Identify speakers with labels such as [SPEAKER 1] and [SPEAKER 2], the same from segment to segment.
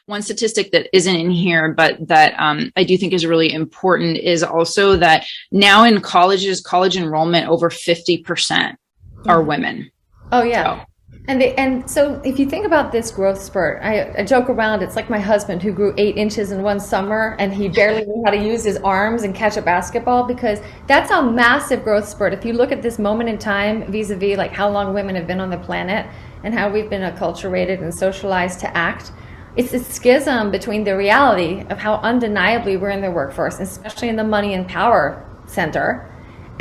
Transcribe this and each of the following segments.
[SPEAKER 1] one statistic that isn't in here, but that I do think is really important is also that now in colleges, college enrollment, over 50% are women.
[SPEAKER 2] Oh yeah.
[SPEAKER 1] So,
[SPEAKER 2] And so if you think about this growth spurt, I joke around, it's like my husband who grew 8 inches in one summer and he barely knew how to use his arms and catch a basketball, because that's a massive growth spurt. If you look at this moment in time vis-a-vis like how long women have been on the planet and how we've been acculturated and socialized to act, it's a schism between the reality of how undeniably we're in the workforce, especially in the money and power center,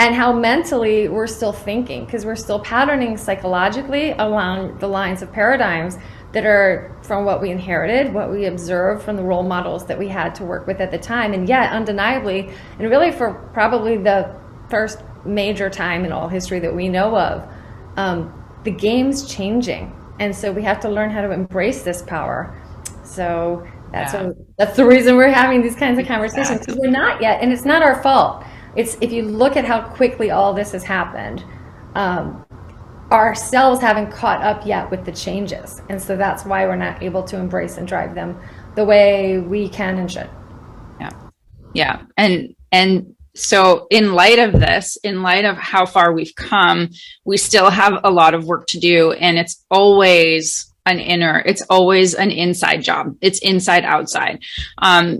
[SPEAKER 2] and how mentally we're still thinking, because we're still patterning psychologically along the lines of paradigms that are from what we inherited, what we observed from the role models that we had to work with at the time. And yet, undeniably, and really for probably the first major time in all history that we know of, the game's changing. And so we have to learn how to embrace this power. So that's the reason we're having these kinds of conversations, because we're not yet, and it's not our fault. It's, if you look at how quickly all this has happened, ourselves haven't caught up yet with the changes. And so that's why we're not able to embrace and drive them the way we can and should.
[SPEAKER 1] Yeah. Yeah. And so in light of this, in light of how far we've come, we still have a lot of work to do. And it's always it's always an inside job. It's inside outside.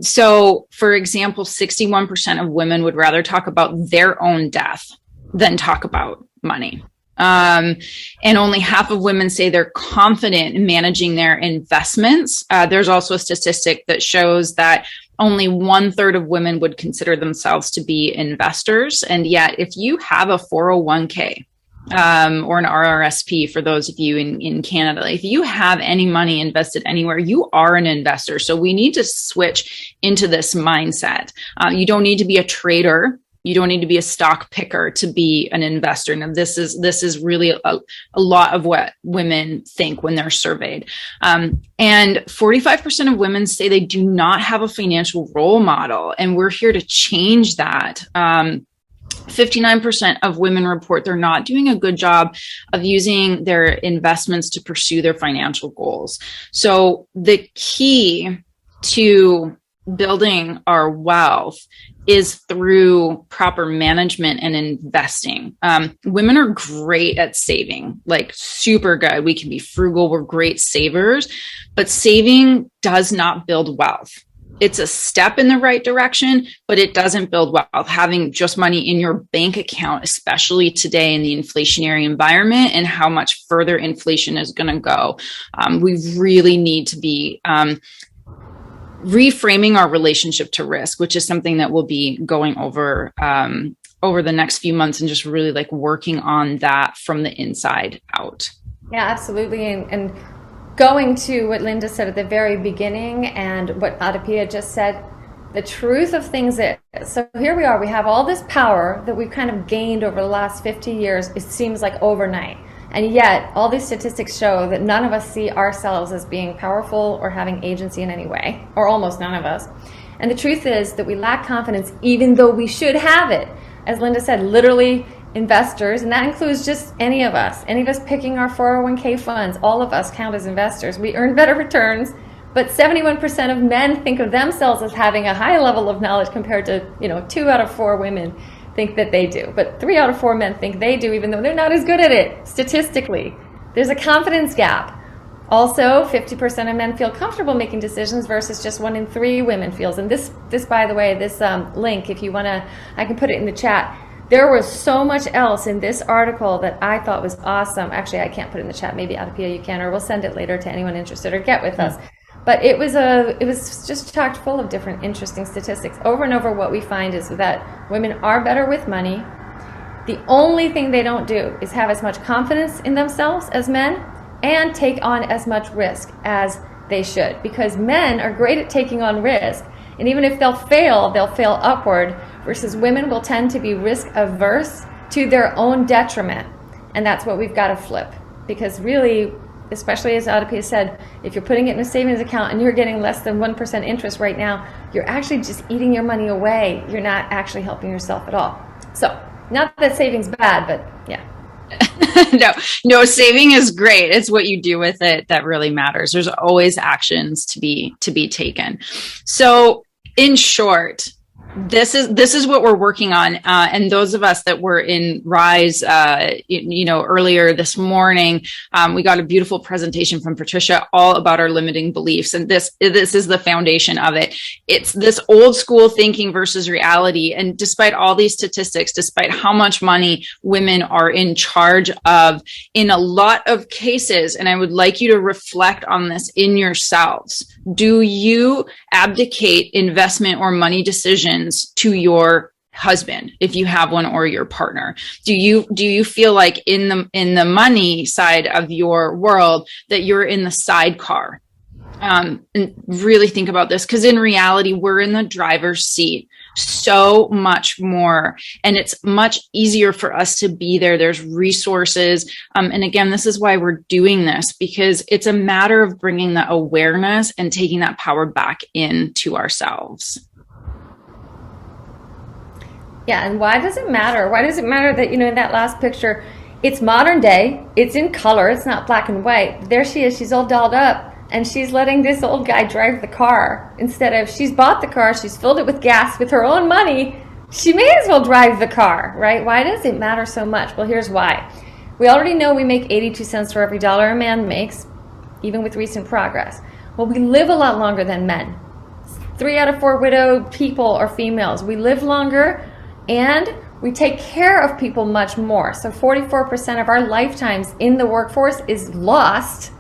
[SPEAKER 1] So for example, 61% of women would rather talk about their own death than talk about money. And only half of women say they're confident in managing their investments. There's also a statistic that shows that only 1/3 of women would consider themselves to be investors. And yet, if you have a 401k, or an RRSP for those of you in Canada, if you have any money invested anywhere, you are an investor. So we need to switch into this mindset. You don't need to be a trader. You don't need to be a stock picker to be an investor. Now, this is really a lot of what women think when they're surveyed. And 45% of women say they do not have a financial role model. And we're here to change that. 59% of women report they're not doing a good job of using their investments to pursue their financial goals. So the key to building our wealth is through proper management and investing. Women are great at saving, like super good. We can be frugal. We're great savers, but saving does not build wealth. It's a step in the right direction, but it doesn't build wealth. Having just money in your bank account, especially today in the inflationary environment and how much further inflation is going to go. We really need to be reframing our relationship to risk, which is something that we'll be going over the next few months, and just really like working on that from the inside out.
[SPEAKER 2] Yeah, absolutely. And going to what Linda said at the very beginning and what Adipia just said, the truth of things is, so here we are, we have all this power that we've kind of gained over the last 50 years. It seems like overnight. And yet all these statistics show that none of us see ourselves as being powerful or having agency in any way, or almost none of us. And the truth is that we lack confidence even though we should have it. As Linda said, literally investors, and that includes just any of us picking our 401k funds, all of us count as investors. We earn better returns, but 71% of men think of themselves as having a high level of knowledge compared to, 2 out of 4 women think that they do. But 3 out of 4 men think they do, even though they're not as good at it statistically. There's a confidence gap. Also, 50% of men feel comfortable making decisions versus just 1 in 3 women feels. And this by the way, this link, if you want to, I can put it in the chat. There was so much else in this article that I thought was awesome. Actually, I can't put it in the chat. Maybe Adipia you can, or we'll send it later to anyone interested, or get with us. But it was just chocked full of different interesting statistics. Over and over, what we find is that women are better with money. The only thing they don't do is have as much confidence in themselves as men and take on as much risk as they should. Because men are great at taking on risk. And even if they'll fail upward, versus women will tend to be risk averse to their own detriment. And that's what we've got to flip. Because really, especially as Adipia said, if you're putting it in a savings account and you're getting less than 1% interest right now, you're actually just eating your money away. You're not actually helping yourself at all. So, not that saving's bad, but yeah.
[SPEAKER 1] No, no, saving is great. It's what you do with it that really matters. There's always actions to be taken. So in short, this is what we're working on, and those of us that were in Rise, earlier this morning, we got a beautiful presentation from Patricia all about our limiting beliefs, and this is the foundation of it. It's this old school thinking versus reality, and despite all these statistics, despite how much money women are in charge of, in a lot of cases, and I would like you to reflect on this in yourselves. Do you abdicate investment or money decisions to your husband, if you have one, or your partner? Do you feel like in the money side of your world that you're in the sidecar? And really think about this, because in reality, we're in the driver's seat so much more, and it's much easier for us to be there. There's resources. And again, this is why we're doing this, because it's a matter of bringing that awareness and taking that power back into ourselves.
[SPEAKER 2] Yeah, and why does it matter? Why does it matter that, in that last picture, it's modern day, it's in color, it's not black and white. There she is, she's all dolled up, and she's letting this old guy drive the car. Instead of, she's bought the car, she's filled it with gas with her own money, she may as well drive the car, right? Why does it matter so much? Well, here's why. We already know we make 82 cents for every dollar a man makes, even with recent progress. Well, we live a lot longer than men. 3 out of 4 widowed people are females. We live longer, and we take care of people much more. So 44% of our lifetimes in the workforce is lost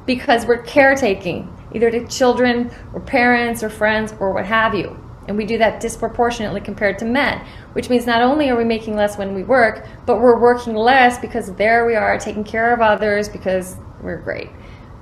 [SPEAKER 2] because we're caretaking, either to children or parents or friends or what have you. And we do that disproportionately compared to men, which means not only are we making less when we work, but we're working less because there we are taking care of others because we're great.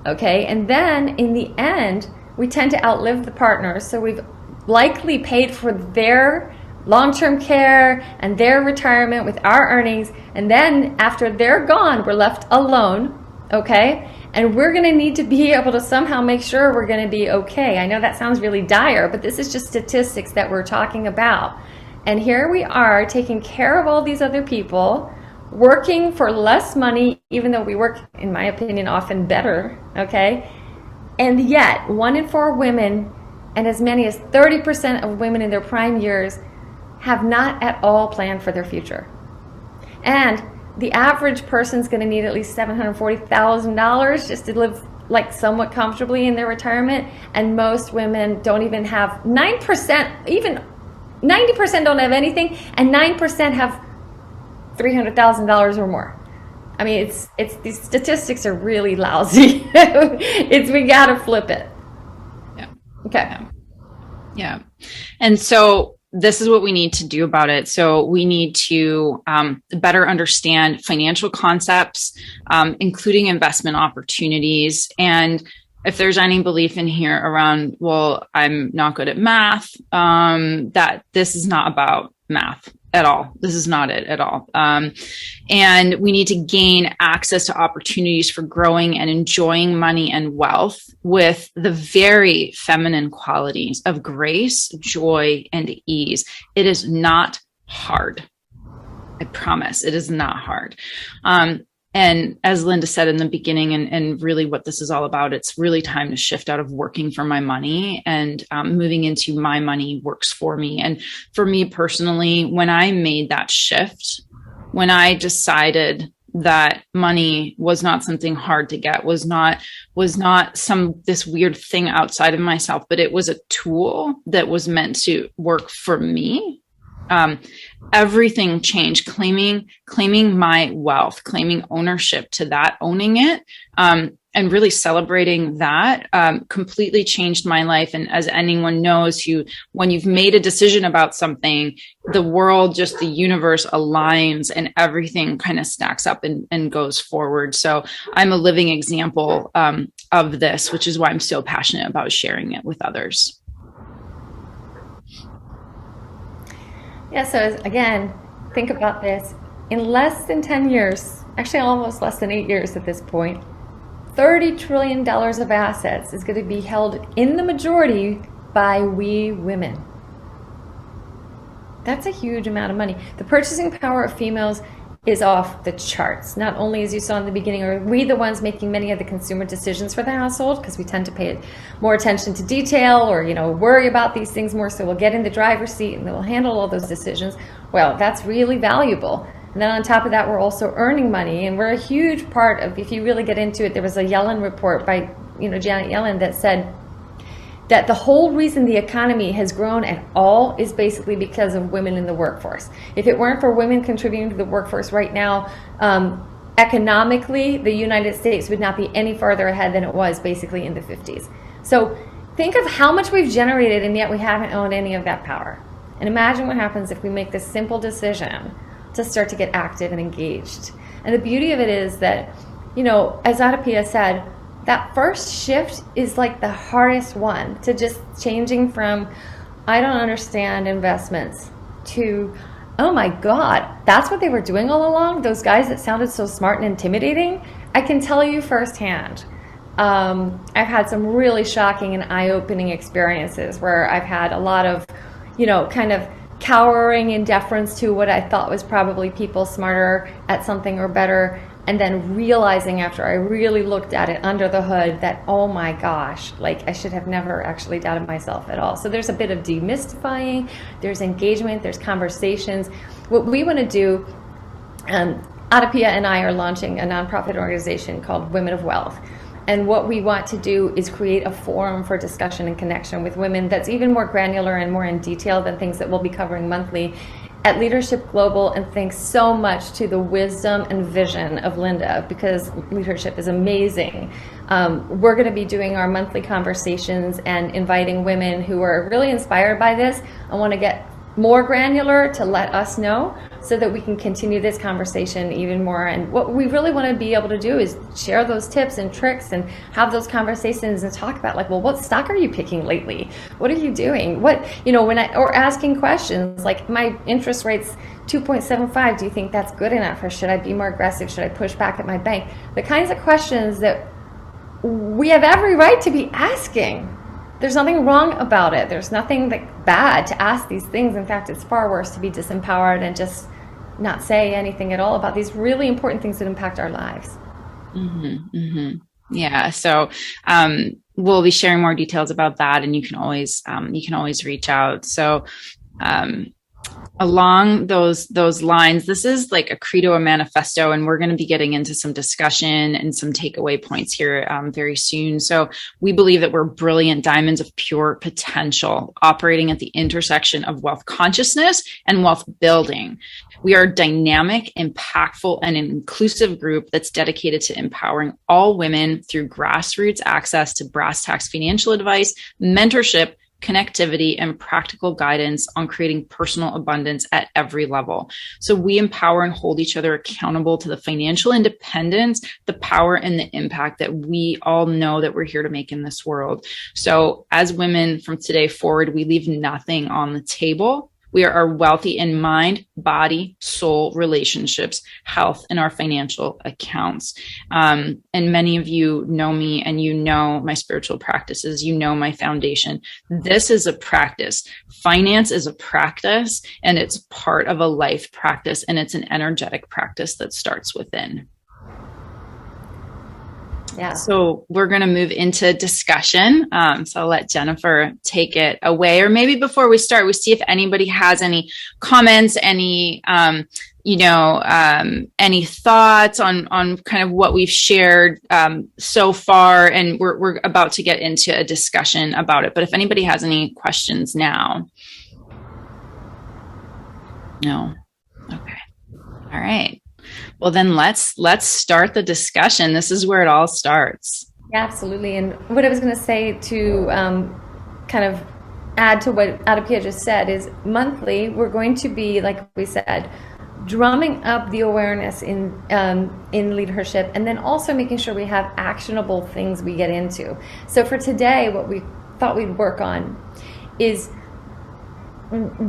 [SPEAKER 2] Okay, and then in the end, we tend to outlive the partners. So we've likely paid for their long-term care and their retirement with our earnings, and then after they're gone, we're left alone, okay? And we're going to need to be able to somehow make sure we're going to be okay. I know that sounds really dire, but this is just statistics that we're talking about. And here we are taking care of all these other people, working for less money, even though we work, in my opinion, often better, okay? And yet, 1 in 4 women, and as many as 30% of women in their prime years, have not at all planned for their future. And the average person's going to need at least $740,000 just to live like somewhat comfortably in their retirement, and most women don't even have 9%, even 90% don't have anything, and 9% have $300,000 or more. I mean, it's these statistics are really lousy. We got to flip it.
[SPEAKER 1] Yeah.
[SPEAKER 2] Okay.
[SPEAKER 1] Yeah. And so this is what we need to do about it. So we need to better understand financial concepts, including investment opportunities. And if there's any belief in here around, well, I'm not good at math, that this is not about math at all. This is not it at all. And we need to gain access to opportunities for growing and enjoying money and wealth with the very feminine qualities of grace, joy, and ease. It is not hard. I promise it is not hard. And as Linda said in the beginning, and really what this is all about, it's really time to shift out of working for my money and moving into my money works for me. And for me personally, when I made that shift, when I decided that money was not something hard to get, was not this weird thing outside of myself, but it was a tool that was meant to work for me. Everything changed. Claiming my wealth, claiming ownership to that, owning it, and really celebrating that, completely changed my life. And as anyone knows, when you've made a decision about something, the world, just the universe aligns and everything kind of stacks up and goes forward. So I'm a living example of this, which is why I'm so passionate about sharing it with others.
[SPEAKER 2] Yeah, so again, think about this. In less than 10 years, actually almost less than 8 years at this point, $30 trillion of assets is going to be held in the majority by we women. That's a huge amount of money. The purchasing power of females is off the charts. Not only, as you saw in the beginning, are we the ones making many of the consumer decisions for the household, because we tend to pay more attention to detail, or worry about these things more, so we'll get in the driver's seat and we'll handle all those decisions. Well, that's really valuable. And then on top of that, we're also earning money, and we're a huge part of, if you really get into it, there was a Yellen report by Janet Yellen that said that the whole reason the economy has grown at all is basically because of women in the workforce. If it weren't for women contributing to the workforce right now, economically, the United States would not be any farther ahead than it was basically in the 50s. So think of how much we've generated, and yet we haven't owned any of that power. And imagine what happens if we make this simple decision to start to get active and engaged. And the beauty of it is that, as Adipia said, that first shift is like the hardest one, to just changing from, I don't understand investments, to, oh my God, that's what they were doing all along? Those guys that sounded so smart and intimidating? I can tell you firsthand. I've had some really shocking and eye-opening experiences where I've had a lot of, kind of cowering in deference to what I thought was probably people smarter at something or better, and then realizing after I really looked at it under the hood that, oh my gosh, like I should have never actually doubted myself at all. So there's a bit of demystifying, there's engagement, there's conversations. What we want to do, Adipia and I are launching a nonprofit organization called Women of Wealth. And what we want to do is create a forum for discussion and connection with women that's even more granular and more in detail than things that we'll be covering monthly at Leadership Global. And thanks so much to the wisdom and vision of Linda, because leadership is amazing. We're going to be doing our monthly conversations and inviting women who are really inspired by this and want to get more granular to let us know, so that we can continue this conversation even more. And what we really want to be able to do is share those tips and tricks and have those conversations and talk about, like, well, what stock are you picking lately? What are you doing? Or asking questions like, my interest rate's 2.75. Do you think that's good enough? Or should I be more aggressive? Should I push back at my bank? The kinds of questions that we have every right to be asking. There's nothing wrong about it. There's nothing bad to ask these things. In fact, it's far worse to be disempowered and just not say anything at all about these really important things that impact our lives.
[SPEAKER 1] Mm-hmm, mm-hmm. Yeah. So we'll be sharing more details about that, and you can always reach out. So along those lines, this is like a credo, a manifesto, and we're going to be getting into some discussion and some takeaway points here very soon. So we believe that we're brilliant diamonds of pure potential, operating at the intersection of wealth consciousness and wealth building. We are a dynamic, impactful, and inclusive group that's dedicated to empowering all women through grassroots access to brass tacks financial advice, mentorship, connectivity, and practical guidance on creating personal abundance at every level. So we empower and hold each other accountable to the financial independence, the power, and the impact that we all know that we're here to make in this world. So as women from today forward, we leave nothing on the table. We are wealthy in mind, body, soul, relationships, health, and our financial accounts. And many of you know me, and you know my spiritual practices, you know my foundation. This is a practice. Finance is a practice, and it's part of a life practice, and it's an energetic practice that starts within. Yeah. So we're going to move into discussion. So I'll let Jennifer take it away, or maybe before we start, we see if anybody has any comments, any thoughts on kind of what we've shared so far, and we're about to get into a discussion about it. But if anybody has any questions now. No. Okay. All right. Well, then let's start the discussion. This is where it all starts.
[SPEAKER 2] Yeah, absolutely. And what I was going to say to kind of add to what Adipia just said is, monthly we're going to be, like we said, drumming up the awareness in leadership, and then also making sure we have actionable things we get into. So for today, what we thought we'd work on is,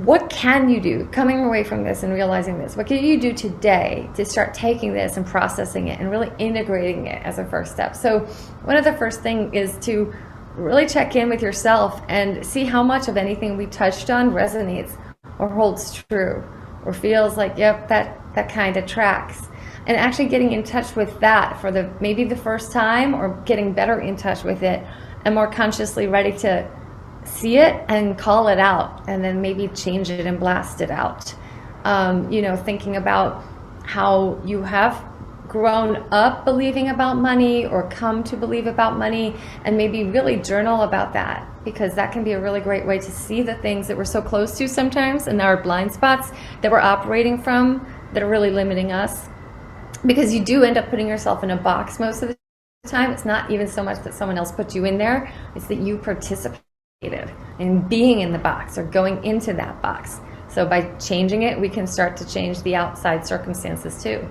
[SPEAKER 2] what can you do coming away from this and realizing this? What can you do today to start taking this and processing it and really integrating it as a first step? So one of the first things is to really check in with yourself and see how much of anything we touched on resonates or holds true or feels like, yep, that kind of tracks. And actually getting in touch with that for maybe the first time, or getting better in touch with it and more consciously ready to see it and call it out, and then maybe change it and blast it out. Thinking about how you have grown up believing about money or come to believe about money, and maybe really journal about that, because that can be a really great way to see the things that we're so close to sometimes, and our blind spots that we're operating from that are really limiting us. Because you do end up putting yourself in a box most of the time. It's not even so much that someone else put you in there, it's that you participated in being in the box or going into that box. So by changing it, we can start to change the outside circumstances too.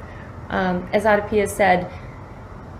[SPEAKER 2] As Adipya said,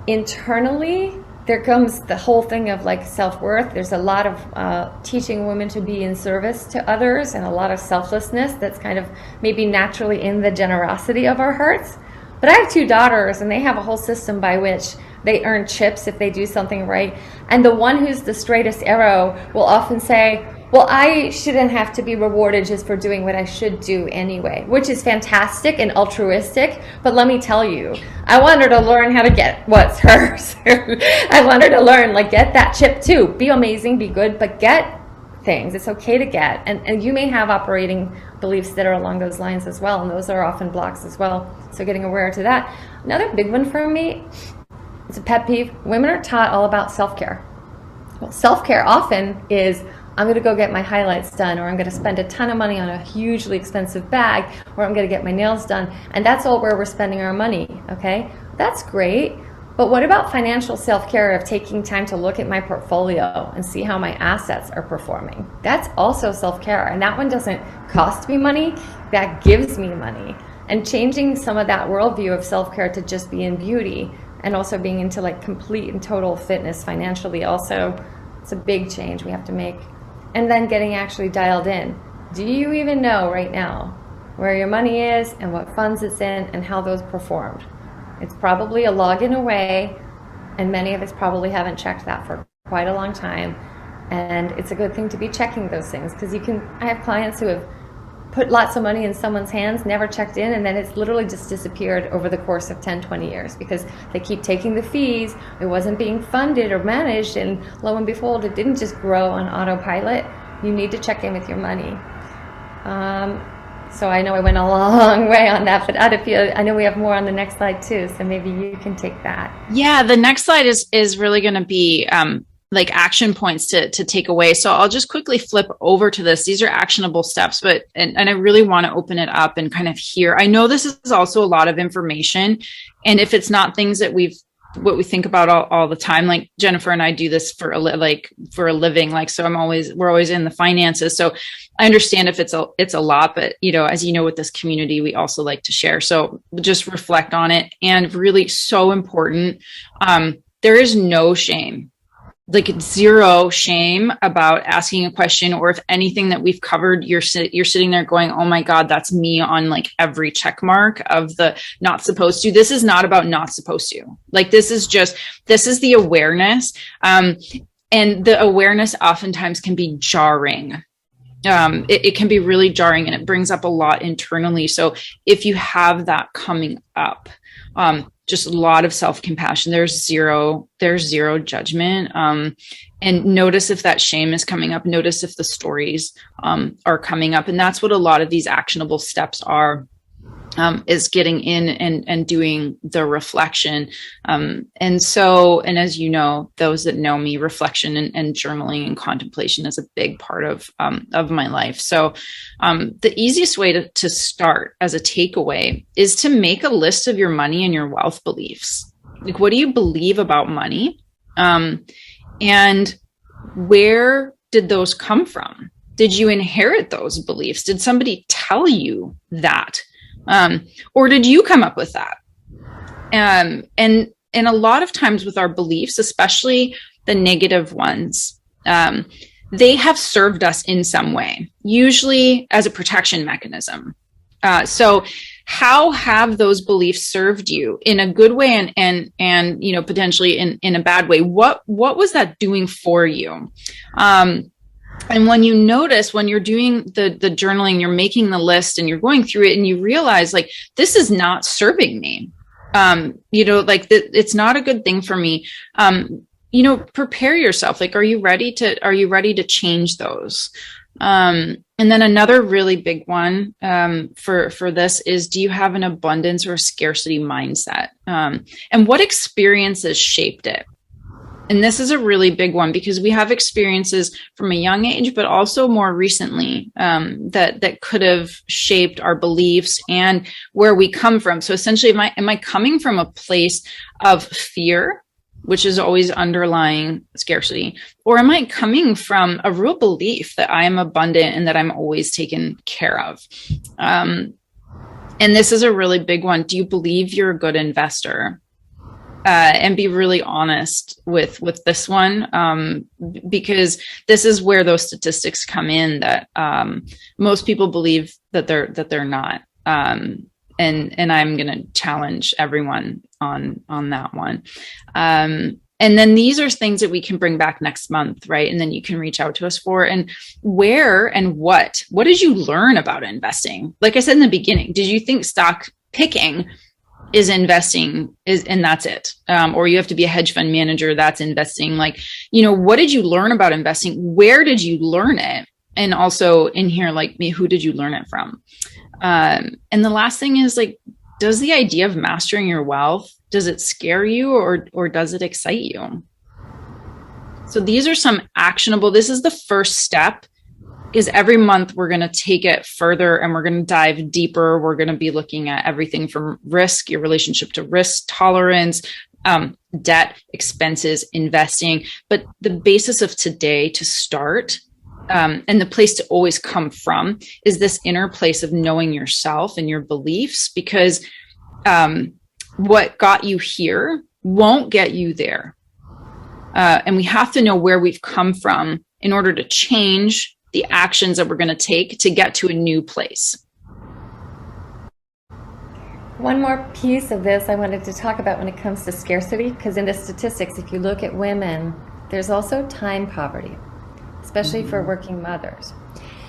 [SPEAKER 2] internally, there comes the whole thing of like self-worth. There's a lot of teaching women to be in service to others, and a lot of selflessness that's kind of maybe naturally in the generosity of our hearts. But I have 2 daughters, and they have a whole system by which they earn chips if they do something right. And the one who's the straightest arrow will often say, well, I shouldn't have to be rewarded just for doing what I should do anyway, which is fantastic and altruistic. But let me tell you, I want her to learn how to get what's hers. I want her to learn, like, get that chip too. Be amazing, be good, but get things. It's okay to get. And you may have operating beliefs that are along those lines as well, and those are often blocks as well. So getting aware to that. Another big one for me, it's a pet peeve. Women are taught all about self-care. Well, self-care often is, I'm going to go get my highlights done, or I'm going to spend a ton of money on a hugely expensive bag, or I'm going to get my nails done. And that's all where we're spending our money, okay? That's great. But what about financial self-care of taking time to look at my portfolio and see how my assets are performing? That's also self-care. And that one doesn't cost me money. That gives me money. And changing some of that worldview of self-care to just be in beauty, and also being into like complete and total fitness financially also, it's a big change we have to make. And then getting actually dialed in. Do you even know right now where your money is and what funds it's in and how those performed? It's probably a login away, and many of us probably haven't checked that for quite a long time. And it's a good thing to be checking those things, because I have clients who have put lots of money in someone's hands, never checked in, and then it's literally just disappeared over the course of 10, 20 years because they keep taking the fees, it wasn't being funded or managed, and lo and behold, it didn't just grow on autopilot. You need to check in with your money. So I know I went a long way on that, but Adipya, I know we have more on the next slide too, so maybe you can take that.
[SPEAKER 1] Yeah, the next slide is really going to be like action points to take away. So I'll just quickly flip over to this. These are actionable steps, but and I really want to open it up and kind of hear. I know this is also a lot of information, and if it's not things that what we think about all the time, like Jennifer and I do this for a living, like, so we're always in the finances. So I understand if it's a lot, but as you know, with this community, we also like to share. So just reflect on it, and really so important. There is no shame. Like, zero shame about asking a question, or if anything that we've covered, you're sitting there going, oh my God, that's me on like every check mark of the not supposed to. This is not about not supposed to. Like, this is the awareness. And the awareness oftentimes can be jarring. It can be really jarring, and it brings up a lot internally. So if you have that coming up, just a lot of self-compassion. There's zero judgment. And notice if that shame is coming up. Notice if the stories are coming up. And that's what a lot of these actionable steps are, is getting in and doing the reflection. And as you know, those that know me, reflection and journaling and contemplation is a big part of my life. So the easiest way to start as a takeaway is to make a list of your money and your wealth beliefs. Like, what do you believe about money? And where did those come from? Did you inherit those beliefs? Did somebody tell you that? Or did you come up with that? And a lot of times with our beliefs, especially the negative ones, they have served us in some way, usually as a protection mechanism. So how have those beliefs served you in a good way and potentially in a bad way? What was that doing for you? And when you notice, when you're doing the journaling, you're making the list and you're going through it and you realize like, this is not serving me. Like it's not a good thing for me. Prepare yourself. Like, are you ready to change those? And then another really big one, for this is, do you have an abundance or scarcity mindset? And what experiences shaped it? And this is a really big one because we have experiences from a young age, but also more recently, that could have shaped our beliefs and where we come from. So essentially, am I coming from a place of fear, which is always underlying scarcity, or am I coming from a real belief that I am abundant and that I'm always taken care of? And this is a really big one. Do you believe you're a good investor? And be really honest with this one, because this is where those statistics come in that most people believe that they're not. And I'm going to challenge everyone on that one. And then these are things that we can bring back next month, right? And then you can reach out to us for. And where and what did you learn about investing? Like I said in the beginning, did you think stock picking is investing and that's it? Or you have to be a hedge fund manager, that's investing. Like, what did you learn about investing? Where did you learn it? And also in here, like me, who did you learn it from? And the last thing is like, does the idea of mastering your wealth, does it scare you or does it excite you? So these are some actionable, this is the first step, is every month we're going to take it further and we're going to dive deeper. We're going to be looking at everything from risk, your relationship to risk tolerance, debt, expenses, investing. But the basis of today to start, and the place to always come from, is this inner place of knowing yourself and your beliefs, because what got you here won't get you there. And we have to know where we've come from in order to change the actions that we're going to take to get to a new place.
[SPEAKER 2] One more piece of this I wanted to talk about when it comes to scarcity, because in the statistics, if you look at women, there's also time poverty, especially for working mothers.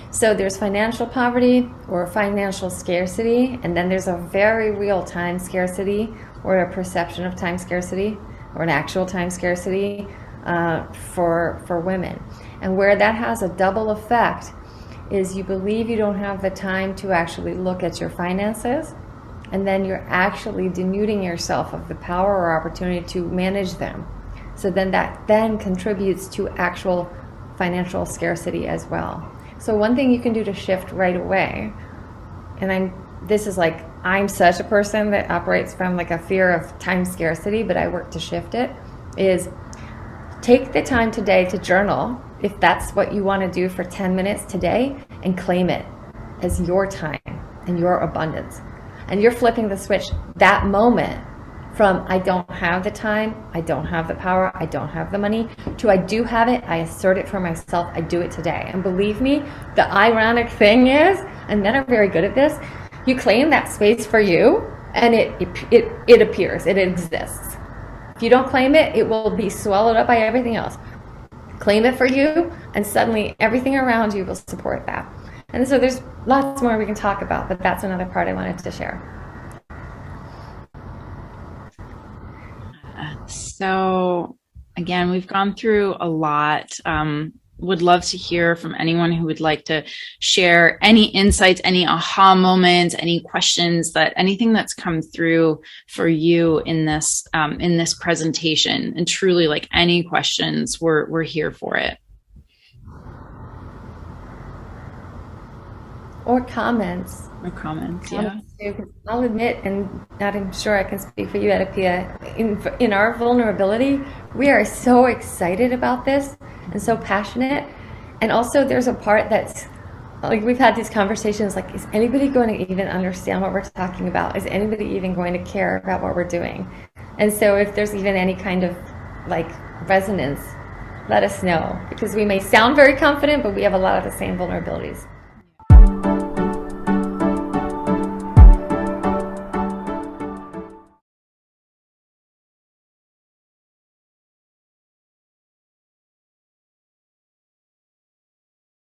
[SPEAKER 2] So there's financial poverty or financial scarcity, and then there's a very real time scarcity or a perception of time scarcity or an actual time scarcity for women. And where that has a double effect is you believe you don't have the time to actually look at your finances, and then you're actually denuding yourself of the power or opportunity to manage them. So then that then contributes to actual financial scarcity as well. So one thing you can do to shift right away, and I'm such a person that operates from like a fear of time scarcity, but I work to shift it, is take the time today to journal, if that's what you want to do for 10 minutes today, and claim it as your time and your abundance. And you're flipping the switch that moment from I don't have the time, I don't have the power, I don't have the money, to I do have it, I assert it for myself, I do it today. And believe me, the ironic thing is, and men are very good at this, you claim that space for you and it appears, it exists. If you don't claim it, it will be swallowed up by everything else. Claim it for you, and suddenly everything around you will support that. And so there's lots more we can talk about, but that's another part I wanted to share.
[SPEAKER 1] So again, we've gone through a lot. Would love to hear from anyone who would like to share any insights, any aha moments, any questions, anything that's come through for you in this presentation. And truly, like, any questions, we're here for it.
[SPEAKER 2] Or comments.
[SPEAKER 1] Yeah.
[SPEAKER 2] Too, I'll admit, and I'm sure I can speak for you, Adipia, in our vulnerability, we are so excited about this and so passionate. And also there's a part that's, like, we've had these conversations, like, is anybody going to even understand what we're talking about? Is anybody even going to care about what we're doing? And so if there's even any kind of, like, resonance, let us know, because we may sound very confident, but we have a lot of the same vulnerabilities.